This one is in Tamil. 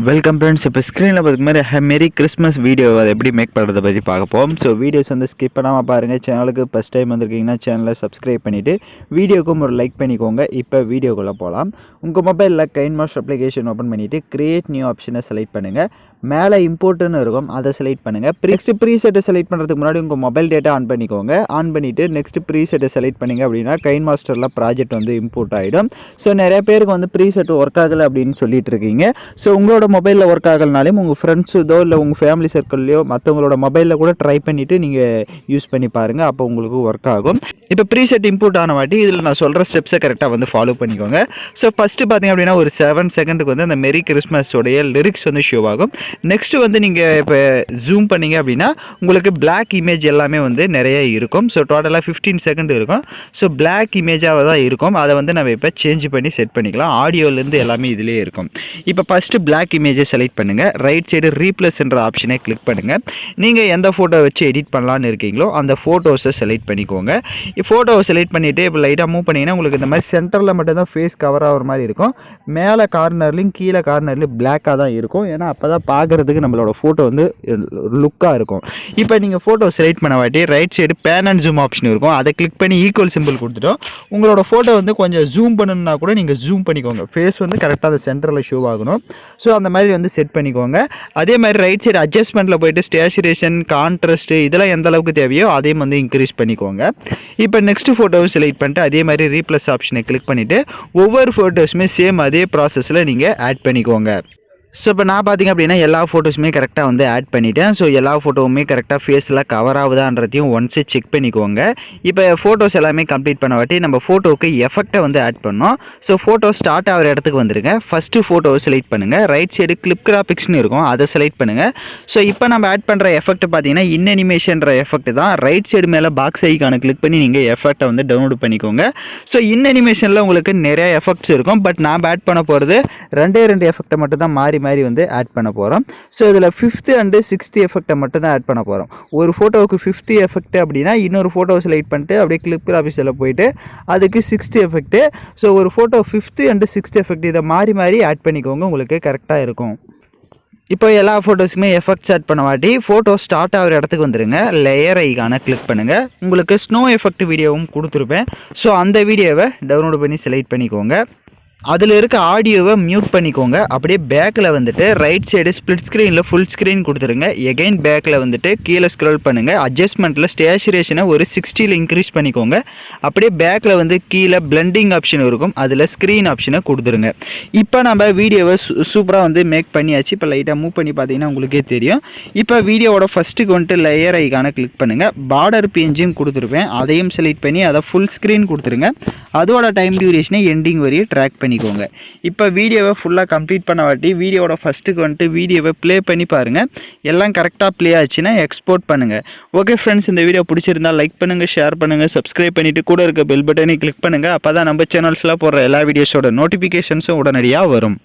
Welcome friends. இப்போ ஸ்க்ரீனில் பார்த்துக்க மாதிரி மேரி கிறிஸ்மஸ் வீடியோ அதை எப்படி மேக் பண்ணுறதை பற்றி பார்க்க போகும். ஸோ வீடியோஸ் வந்து ஸ்கிப் பண்ணாமல் பாருங்கள். சேனலுக்கு ஃபஸ்ட் டைம் வந்திருக்கீங்கன்னா சேனலை சப்ஸ்கிரைப் பண்ணிவிட்டு வீடியோக்கும் ஒரு லைக் பண்ணிக்கோங்க. இப்போ வீடியோக்குள்ளே போகலாம். உங்கள் மொபைலில் கைன்மாஸ்டர் அப்ளிகேஷன் ஓப்பன் பண்ணிவிட்டு கிரியேட் நியூ ஆப்ஷனை செலக்ட் பண்ணுங்கள். மேலே இம்போர்ட்டுன்னு இருக்கும், அதை செலக்ட் பண்ணுங்கள். நெக்ஸ்ட் ப்ரீசெட்டை செலக்ட் பண்ணுறதுக்கு முன்னாடி உங்கள் மொபைல் டேட்டா ஆன் பண்ணிக்கோங்க. ஆன் பண்ணிவிட்டு நெக்ஸ்ட் ப்ரீசெட்டை செலக்ட் பண்ணிங்க அப்படின்னா கைன்மாஸ்டரில் ப்ராஜெக்ட் வந்து இம்போர்ட் ஆகிடும். ஸோ நிறைய பேருக்கு வந்து ப்ரீசெட் ஒர்க் ஆகலை அப்படின்னு சொல்லிட்டு இருக்கீங்க. ஸோ உங்களோட மொபைலில் ஒர்க் ஆகலனாலும் உங்கள் ஃப்ரெண்ட்ஸுதோ இல்லை உங்கள் ஃபேமிலி சர்க்கிள்லையோ மற்றவங்களோட மொபைலில் கூட ட்ரை பண்ணிவிட்டு நீங்கள் யூஸ் பண்ணி பாருங்கள். அப்போ உங்களுக்கு ஒர்க் ஆகும். இப்போ ப்ரீசெட் இம்போர்ட் ஆன வாட்டி இதில் நான் சொல்கிற ஸ்டெப்ஸை கரெக்டாக வந்து ஃபாலோ பண்ணிக்கோங்க. ஸோ ஃபஸ்ட்டு பார்த்தீங்க அப்படின்னா ஒரு 7 செகண்டுக்கு வந்து அந்த மெரி கிறிஸ்மஸோடைய லிரிக்ஸ் வந்து ஷோ ஆகும். நெக்ஸ்ட் வந்து நீங்கள் இப்போ ஜூம் பண்ணீங்க அப்படின்னா உங்களுக்கு பிளாக் இமேஜ் எல்லாமே வந்து நிறைய இருக்கும். ஸோ டோட்டலாக 15 செகண்ட் இருக்கும். ஸோ பிளாக் இமேஜாக தான் இருக்கும். அதை வந்து நம்ம இப்போ சேஞ்ச் பண்ணி செட் பண்ணிக்கலாம். ஆடியோலேருந்து எல்லாமே இதிலே இருக்கும். இப்போ ஃபஸ்ட்டு பிளாக் இமேஜை செலக்ட் பண்ணுங்கள். ரைட் சைடு ரீப்ளேஸ்ன்ற ஆப்ஷனை கிளிக் பண்ணுங்கள். நீங்கள் எந்த ஃபோட்டோ வச்சு எடிட் பண்ணலான்னு இருக்கீங்களோ அந்த ஃபோட்டோஸை செலக்ட் பண்ணிக்கோங்க. ஃபோட்டோவை செலக்ட் பண்ணிவிட்டு இப்போ லைட்டாக மூவ் பண்ணிங்கன்னா உங்களுக்கு இந்த மாதிரி சென்டரில் மட்டும்தான் ஃபேஸ் கவர் ஆகிற மாதிரி இருக்கும். மேலே கார்னர்லையும் கீழே கார்னர்லையும் பிளாக்காக தான் இருக்கும். ஏன்னா அப்போ தான் பார்க்குறதுக்கு நம்மளோட ஃபோட்டோ வந்து லுக்காக இருக்கும். இப்போ நீங்கள் ஃபோட்டோ செலக்ட் பண்ண வாட்டி right side pane and zoom option இருக்கும். அதை கிளிக் பண்ணி ஈக்குவல் சிம்பிள் கொடுத்துட்டோம். உங்களோட ஃபோட்டோ வந்து கொஞ்சம் ஜூம் பண்ணணுன்னா கூட நீங்கள் ஜூம் பண்ணிக்கோங்க. ஃபேஸ் வந்து கரெக்டாக அந்த சென்டரில் ஷோ ஆகணும். ஸோ அந்த மாதிரி வந்து செட் பண்ணிக்கோங்க. அதே மாதிரி ரைட் சைடு அட்ஜஸ்ட்மெண்ட்டில் போய்ட்டு ஸ்டேச்சுரேஷன், கான்ட்ராஸ்ட் இதெல்லாம் எந்த அளவுக்கு தேவையோ அதையும் வந்து இன்க்ரீஸ் பண்ணிக்கோங்க. இப்போ நெக்ஸ்ட் ஃபோட்டோவை செலக்ட் பண்ணிட்டு அதே மாதிரி ரீப்ளேஸ் ஆப்ஷனை கிளிக் பண்ணிவிட்டு ஒவ்வொரு ஃபோட்டோஸுமே சேம் அதே ப்ராசஸில் நீங்கள் ஆட் பண்ணிக்கோங்க. ஸோ இப்போ நான் பார்த்திங்க அப்படின்னா எல்லா ஃபோட்டோஸுமே கரெக்டாக வந்து ஆட் பண்ணிவிட்டேன். ஸோ எல்லா ஃபோட்டோவுமே கரெக்டாக ஃபேஸில் கவர் ஆகுதான்றதையும் ஒன்ஸு செக் பண்ணிக்கோங்க. இப்போ ஃபோட்டோஸ் எல்லாமே கம்ப்ளீட் பண்ண வாட்டி நம்ம ஃபோட்டோவுக்கு எஃபெக்டை வந்து ஆட் பண்ணோம். ஸோ ஃபோட்டோ ஸ்டார்ட் ஆகிற இடத்துக்கு வந்துருங்க. ஃபஸ்ட்டு ஃபோட்டோவை செலக்ட் பண்ணுங்கள். ரைட் சைடு கிளிப் கிராபிக்ஸ்னு இருக்கும், அதை செலக்ட் பண்ணுங்கள். ஸோ இப்போ நம்ம ஆட் பண்ணுற எஃபெக்ட் பார்த்தீங்கன்னா இன்அனிமேஷன்ற எஃபெக்ட் தான். ரைட் சைடு மேலே பாக்ஸ் ஐக்கானை கிளிக் பண்ணி நீங்கள் எஃபெக்டை வந்து டவுன்லோட் பண்ணிக்கோங்க. ஸோ இன்அனிமேஷனில் உங்களுக்கு நிறைய எஃபெக்ட்ஸ் இருக்கும். பட் நான் ஆட் பண்ண போகிறது 2 எஃபெக்டை மட்டும் தான் மாறி வந்து ஆட் பண்ண போகிறோம். ஸோ இதில் 5th அண்ட் 6th எஃபெக்டை மட்டும் தான் ஆட் பண்ண போகிறோம். ஒரு ஃபோட்டோவுக்கு 5th எஃபெக்ட் அப்படின்னா இன்னொரு ஃபோட்டோவை செலக்ட் பண்ணிட்டு அப்படியே கிளிப் கிராபிக்ஸில் போயிட்டு அதுக்கு 6th எஃபெக்ட்டு. ஸோ ஒரு photo 5th and 6th effect இதை மாறி மாறி ஆட் பண்ணிக்கோங்க, உங்களுக்கு கரெக்டாக இருக்கும். இப்போ எல்லா ஃபோட்டோஸுமே எஃபெக்ட்ஸ் ஆட் பண்ண வாட்டி ஃபோட்டோ ஸ்டார்ட் ஆகிற இடத்துக்கு வந்துடுங்க. லேயர் ஐக்கானை கிளிக் பண்ணுங்கள். உங்களுக்கு ஸ்னோ எஃபெக்ட் வீடியோவும் கொடுத்துருப்பேன். ஸோ அந்த வீடியோவை டவுன்லோட் பண்ணி செலக்ட் பண்ணிக்கோங்க. அதில் இருக்க ஆடியோவை மியூட் பண்ணிக்கோங்க. அப்படியே பேக்கில் வந்துட்டு ரைட் சைடு ஸ்ப்ளிட் ஸ்க்ரீனில் ஃபுல் ஸ்க்ரீன் கொடுத்துருங்க. எகைன் பேக்கில் வந்துட்டு கீழே ஸ்க்ரோல் பண்ணுங்கள். அட்ஜஸ்ட்மெண்ட்டில் ஸ்டேச்சுரேஷனை ஒரு 60 இன்க்ரீஸ் பண்ணிக்கோங்க. அப்படியே பேக்கில் வந்து கீழே பிளெண்டிங் ஆப்ஷன் இருக்கும், அதில் ஸ்க்ரீன் ஆப்ஷனை கொடுத்துருங்க. இப்போ நம்ம வீடியோவை சூப்பராக வந்து மேக் பண்ணியாச்சு. இப்போ லைட்டாக மூவ் பண்ணி பார்த்தீங்கன்னா உங்களுக்கே தெரியும். இப்போ வீடியோவோட ஃபஸ்ட்டுக்கு வந்துட்டு லேயர் ஐக்கானை கிளிக் பண்ணுங்கள். பார்டர் பேஜும் கொடுத்துருப்பேன், அதையும் செலக்ட் பண்ணி அதை ஃபுல் ஸ்க்ரீன் கொடுத்துருங்க. அதோட டைம் டியூரேஷனை எண்டிங் வரையும் ட்ராக் பண்ணிக்கோங்க. இப்போ வீடியோவை ஃபுல்லாக கம்ப்ளீட் பண்ண வாட்டி வீடியோட ஃபஸ்ட்டுக்கு வந்துட்டு வீடியோவை ப்ளே பண்ணி பாருங்கள். எல்லாம் கரெக்டாக ப்ளே ஆச்சுன்னா எக்ஸ்போர்ட் பண்ணுங்கள். ஓகே ஃப்ரெண்ட்ஸ், இந்த வீடியோ பிடிச்சிருந்தால் லைக் பண்ணுங்கள், ஷேர் பண்ணுங்கள், சப்ஸ்கிரைப் பண்ணிவிட்டு கூட இருக்க பெல் பட்டனை கிளிக் பண்ணுங்கள். அப்போ தான் நம்ம சேனல்ஸில் போடுற எல்லா வீடியோஸோட நோட்டிஃபிகேஷன்ஸும் உடனடியாக வரும்.